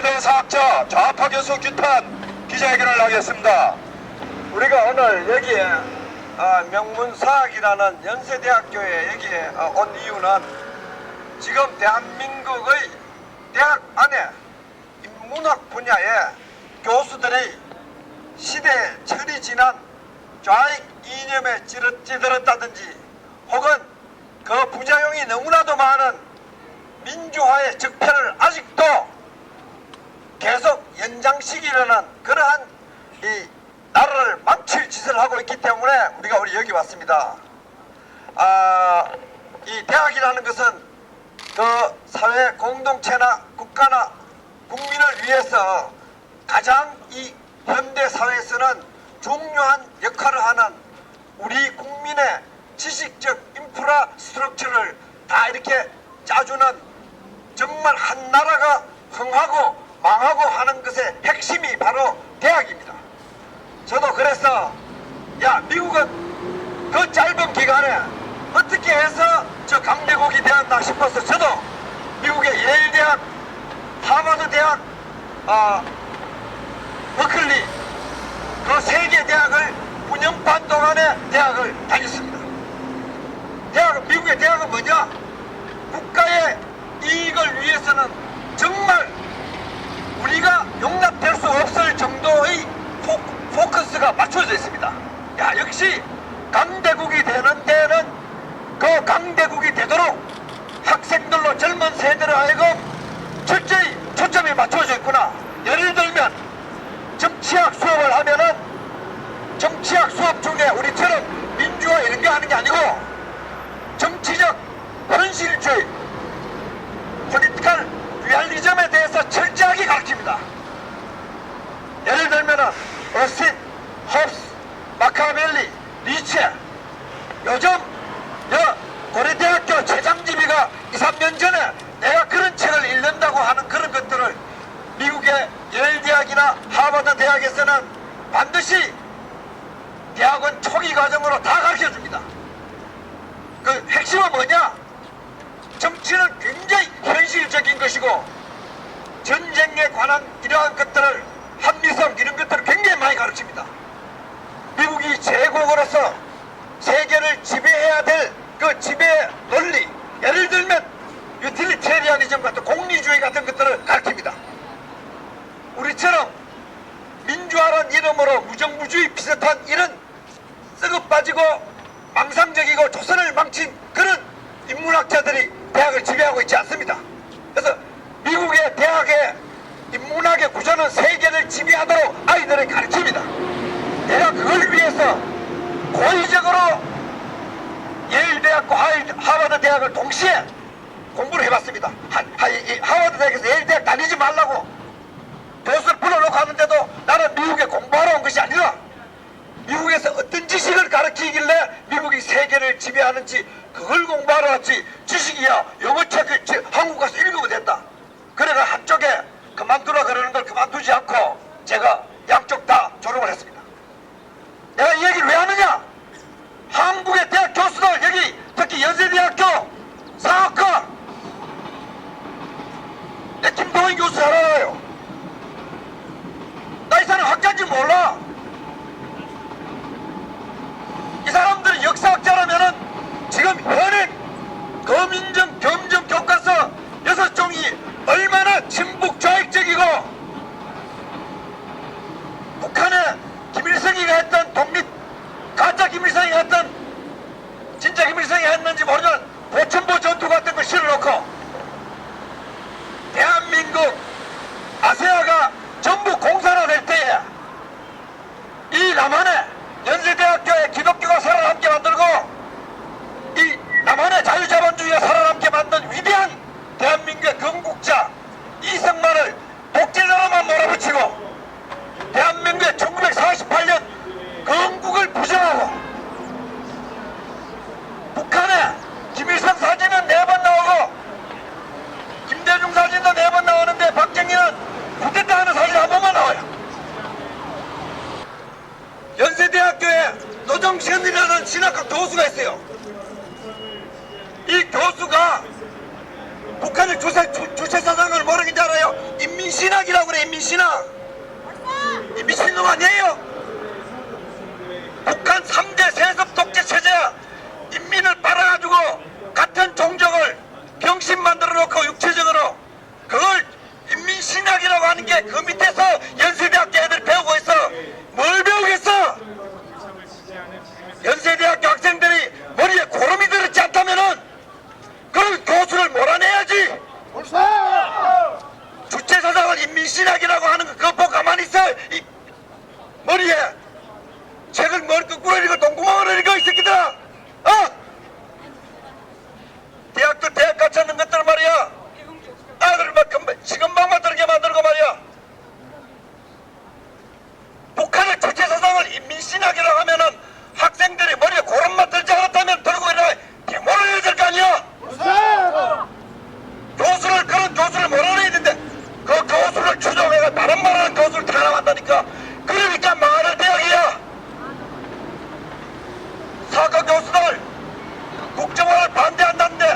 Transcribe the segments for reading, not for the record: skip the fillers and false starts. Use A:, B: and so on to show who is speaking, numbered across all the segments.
A: 연세대 사학자 좌파 교수 규탄 기자회견을 하겠습니다.
B: 우리가 오늘 여기에 명문사학이라는 연세대학교에 여기에 온 이유는 지금 대한민국의 대학 안에 인문학 분야의 교수들이 시대에 철이 지난 좌익 이념에 찌들었다든지 혹은 그 부작용이 너무나도 많은 민주화의 적폐를 아직도 계속 연장시키려는 그러한 이 나라를 망칠 짓을 하고 있기 때문에 우리가 여기 왔습니다. 이 대학이라는 것은 그 사회 공동체나 국가나 국민을 위해서 가장 이 현대 사회에서는 중요한 역할을 하는 우리 국민의 지식적 인프라 스트럭처를 다 이렇게 짜주는 정말 한 나라가 흥하고 망하고 하는 것의 핵심이 바로 대학입니다. 저도 그래서 미국은 그 짧은 기간에 어떻게 해서 저 강대국이 되었나 싶어서 저도 미국의 예일대학, 하버드대학, 버클리 그 세 개 대학을 9년반 동안의 대학을 다녔습니다. 미국의 대학은 뭐냐? 국가의 이익을 위해서는 정말 우리가 용납될 수 없을 정도의 포커스가 맞춰져 있습니다. 역시 강대국이 되는 데는 그 강대국이 되도록 학생들로 젊은 세대를 하여금 철저히 초점이 맞춰져 있구나. 예를 들면 정치학 수업을 하면은 정치학 수업 중에 우리처럼 민주화 이런 게 하는 게 아니고 정치적 현실주의 포리티컬 리얼리즘에 대해서 철저하게 가르칩니다. 예를 들면은 어스틴, 홉스, 마카벨리, 니체. 요즘 고려대학교 최장집이가 2, 3년 전에 내가 그런 책을 읽는다고 하는 그런 것들을 미국의 예일대학이나 하버드 대학에서는 반드시 대학원 초기 과정으로 다 가르쳐줍니다. 그 핵심은 뭐냐? 정치는 굉장히 현실적인 것이고 전쟁에 관한 이러한 것들을 합리성 이런 것들을 굉장히 많이 가르칩니다. 미국이 제국으로서 세계를 지배해야 될 그 지배 논리, 예를 들면 유틸리테리아니즘 같은 공리주의 같은 것들을 가르칩니다. 우리처럼 민주화란 이름으로 무정부주의 비슷한 이런 썩어 빠지고 망상적이고 조선을 망친 그런 인문학자들이 대학을 지배하고 있지 않습니다. 그래서 미국의 대학의 인문학의 구조는 세계를 지배하도록 아이들을 가르칩니다. 내가 그걸 위해서 고의적으로 예일대학과 하버드 대학을 동시에 공부를 해봤습니다. 하버드 대학에서 예일대학 다니지 말라고 교수를 불러놓고 하는데도 나는 미국에 공부하러 온 것이 아니라 미국에서 어떤 지식을 가르치길래 미국이 세계를 지배하는지 그걸 공부하러 왔지, 지식이야 영어책 한국 가서 읽으면 된다. 그래가 한쪽에 그만두라 그러는 걸 그만두지 않고 제가 양쪽 다 졸업을 했습니다. 내가 이 얘기를 왜 하느냐? 한국의 대학 교수들, 여기 특히 연세대학교 사학과 내 김동인 교수 잘 알아요. 나 이 사람 학자인지 몰라. 이 사람들은 역사학자라면은 지금 현행 거민정 겸정 교과서 6종이 얼마나 친북 좌익적이고 북한에 김일성이가 했던 독립 가짜 김일성이 했던 진짜 김일성이 했는지 모르는 보천보 전투 같은 걸 실어놓고 대한민국 아세아가 전부 공산화될 때에 이 남한에 연세대학교에 기독교가 살아남게 만들고 이 남한의 자유자본주의가 살아남게 만든 위대한 대한민국의 건국자 이승만을 독재자로만 몰아붙이고 대한민국의 1948년 건국을 부정하고 북한에 김일성 사진은 4번 나오고 김대중 사진도 4번 나오는데 박정희는 쿠데타 하는 사진 한 번만 나와요. 연세대학교에 노정신이라는 신학학 교수가 있어요. 이 교수가 북한의 주체 사상을 모르는지 알아요? 아니에요. 인민신학이라고 그래. 인민신학. 이 미친놈 아니에요? 북한 3대 세습 독재 체제야. 인민을 빨아가지고 같은 종족을 병신 만들어 놓고 육체적으로 그걸 인민신학이라고 하는 게 그 밑에서 연세대학교 애들 배우고 있어. 뭘 배우겠어? 연세대학교 학생들이 머리에 고름이 들었지 않다면은 그런 교수를 몰아내야지. 주체사상을 인민신학이라고 하는 거 그거 보고 가만히 있어. 이 머리에 책을 머리 거꾸로 읽어 동구멍으로 읽어 이 새끼들아. 대학도 대학 같이 하는 것들 말이야. 아들 막 시금방만 들게 만들고 말이야. 북한의 주체사상을 인민신학이라고 하면은 학생들이 머리에 고름만 들지 않았다면 들고 일어나 대모를 해야 될 거 아니야. 교수를 그런 교수를 몰아내야 되는데 그 교수를 추종해가 다른 말하는 교수를 탄압한다니까. 그러니까 망하는 대학이야. 사과 교수들 국정화를 반대한다는데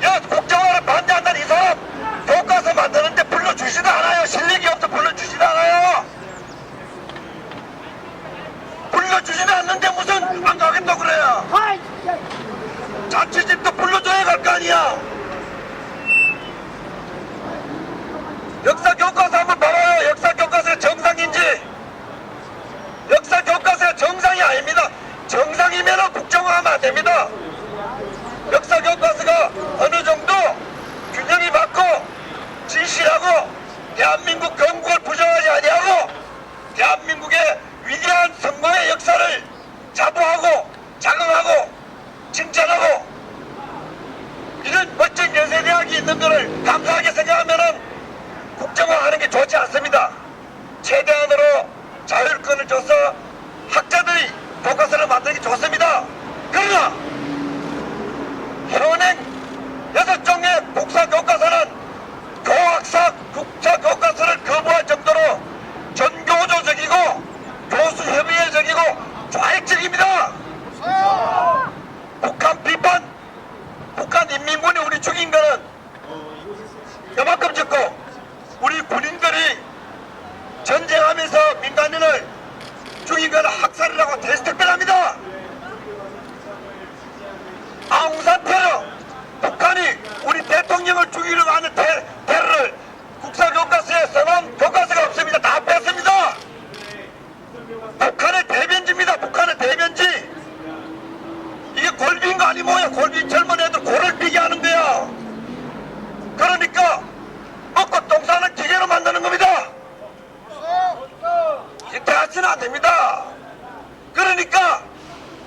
B: 야 국정화를 반대한다는 이 사람 교과서 만드는데 불러주지도 않아요. 실력이 없어 불러주지도 않아요. 불러주지도 않는데 무슨 안 가겠다고 그래요. 자취집도 불러줘야 갈 거 아니야. 역사 교과서 한번 봐봐요. 역사 교과서가 정상인지. 역사 교과서가 정상이 아닙니다. 정상이면 국정화하면 안 됩니다. 역사 교과서가 어느 정도 균형이 맞고 진실하고 대한민국 건국을 부정하지 아니하고 대한민국의 위대한 성공의 역사를 자부하고 자긍하고 칭찬하고 이런 멋진 연세대학이 있는 것을 감사하게 생각하면은 국정화하는 게 좋지 않습니다. 최대한으로 자율권을 줘서 학자들이 교과서를 만드는 게 좋습니다. 그러나 현행 6종의 국사 교과서는 교학사 국사 교과서를 거부할 정도로 전교조적이고 교수협의회적이고 좌익적입니다. 북한 비판, 북한 인민군이 우리 죽인 거는 요만큼 적고 우리 군인들이 전쟁하면서 민간인을 죽인 거는 학살이라고 대스특별합니다. 아웅산 테러, 북한이 우리 대통령을 죽이려고 하는 테러를 국사교과서에 써놓은 교과서가 없습니다. 다 뺐습니다. 북한의 대변지입니다. 북한의 대변지. 이게 골비인 거 아니 뭐야. 골비 젊은 애들 골을 비게 하는 거야. 그러니까 먹고 똥 싸는 기계로 만드는 겁니다. 이게 대하치는 안 됩니다. 그러니까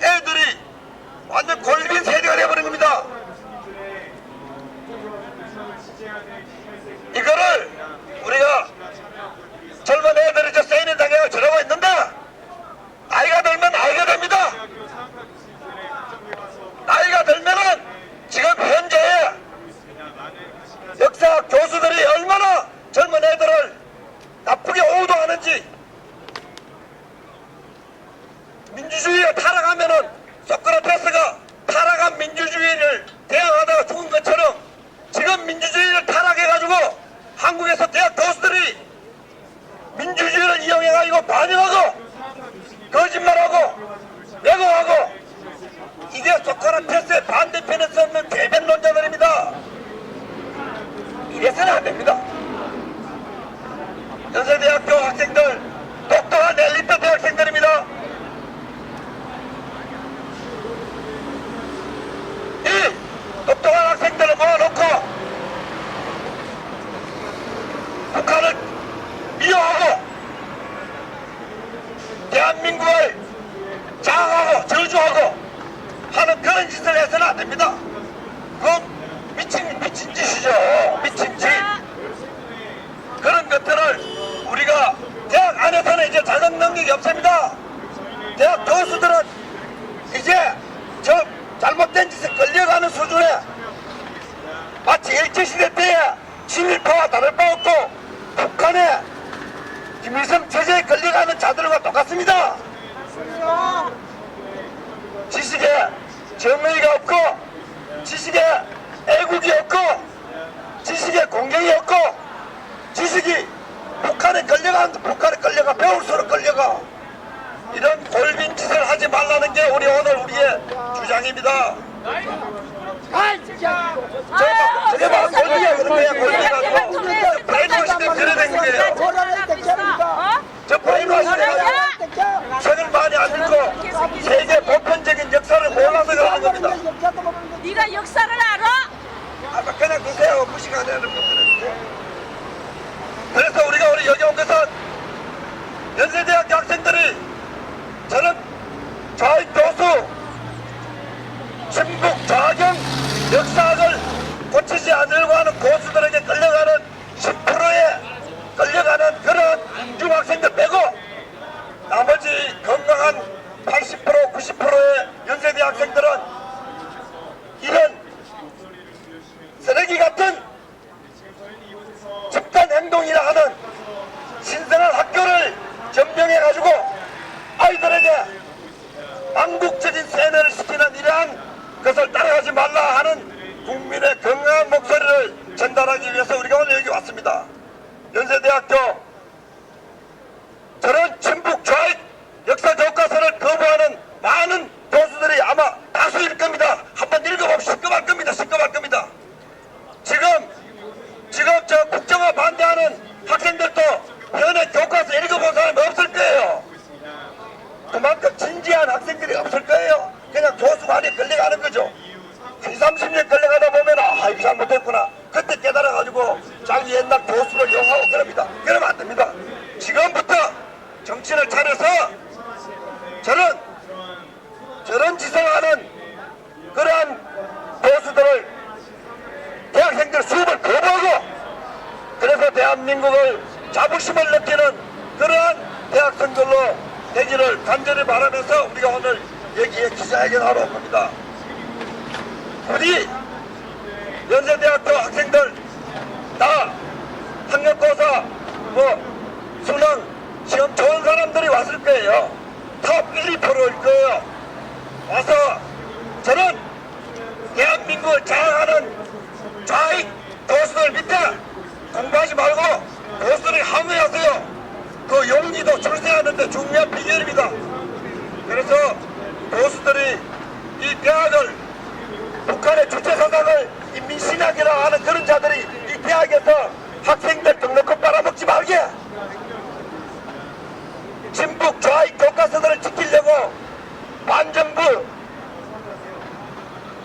B: 애들이 완전 골빈 세대가 되어버린 겁니다. 이거를 우리가 젊은 애들이 저 세인을 당해서 저러고 있는데 나이가 들면 나이가 됩니다. 나이가 들면은 지금 현재 역사 교수들이 얼마나 젊은 애들을 나쁘게 오도하는지 민주주의가 타락하면은 소크라테스가 타락한 민주주의를 대항하다가 죽은 것처럼 지금 민주주의를 타락해가지고 한국에서 대학 교수들이 민주주의를 이용해가지고 반영하고 거짓말하고 왜곡하고 이게 소크라테스의 반대편에 서는 대변론자들입니다. 이래서는 안 됩니다. 연세대학교 학생들 똑똑한 엘리트 대학생들입니다. 이 똑똑한 학생들을 모아놓고 북한을 미워하고 대한민국을 장악하고 저주하고 하는 그런 짓을 해서는 안 됩니다. 그건 미친 짓이죠. 미친 짓. 그런 것들을 우리가 대학 안에서는 이제 자정 능력이 없습니다. 대학 교수들은 이제 저 잘못된 짓에 걸려가는 수준에 마치 일제시대 때에 친일파와 다를 바 없고 북한의 김일성 체제에 걸려가는 자들과 똑같습니다. 지식에 정의가 없고 지식에 애국이 없고 지식에 공경이 없고 지식이 북한에 끌려가 배울수록 끌려가 이런 골빈 짓을 하지 말라는 게 오늘 우리의 주장입니다. 저게 골빈이야 그런 거야. 골빈이라고 브레인워시대 그래된 거예요. 저 브레인워시대가 책을 많이 안 읽고 세계 보편적인 역사를 몰라서 그러는 겁니다.
C: 네가 역사를 알아?
B: 아까 그냥 두세요. 무시가 되는 것들은. 그래서 우리가 오늘 여기 온 것은 연세대학교 학생들이 저는 좌익 교수 친북 좌경 역사학을 고치지 않으려고 하는 고수들에게 끌려가는 10%에 끌려가는 그런 중학생들 빼고 나머지 건강한 80% 90%의 연세대 학생들은 이런 쓰레기 같은 집단 행동이라 하는 신성한 학교를 점령해가지고 아이들에게 망국적인 세뇌를 시키는 이러한 것을 따라가지 말라 하는 국민의 건강한 목소리를 전달하기 위해서 우리가 오늘 여기 왔습니다. 연세대학교 저런 친북 좌익 역사 교과서를 거부하는 많은 교수들이 아마 다수일 겁니다. 한번 읽어보면 시급할 겁니다. 지금 저 국정화 반대하는 학생들도 현에 교과서 읽어본 사람이 없을 거예요. 그만큼 진지한 학생들이 없을 거예요. 그냥 교수 많이 끌려가는 거죠. 20, 30년 끌려가다 보면 이거 잘못했구나. 그때 깨달아가지고 자기 옛날 교수를 용하고 그럽니다. 그러면 안 됩니다. 지금부터 정신을 차려서 저런 짓을 하는 그러한 교수들을 대학생들 수업을 거부하고 그래서 대한민국을 자부심을 느끼는 그러한 대학생들로 되기를 간절히 바라면서 우리가 오늘 여기에 기자회견하러 온 겁니다. 우리 연세대학교 학생들 다 학력고사 수능 시험 좋은 사람들이 왔을 거예요. 탑 1, 2%일 거예요. 와서 저는 대한민국을 장악하는 좌익 교수들 밑에 공부하지 말고 교수들이 항의하세요. 그 용기도 출세하는데 중요한 비결입니다. 그래서 교수들이 이 대학을 북한의 주체사상을 인민신학이라 하는 그런 자들이 이 대학에서 학생들 등록금 빨아먹지 말게 친북 좌익 교과서들을 지키려고 반정부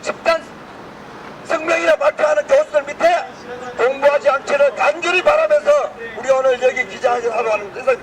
B: 집단 성명이라 발표하는 교수들 밑에 공부하지 않기를 간절히 바라면서 우리 오늘 여기 기자회견 하러 왔는데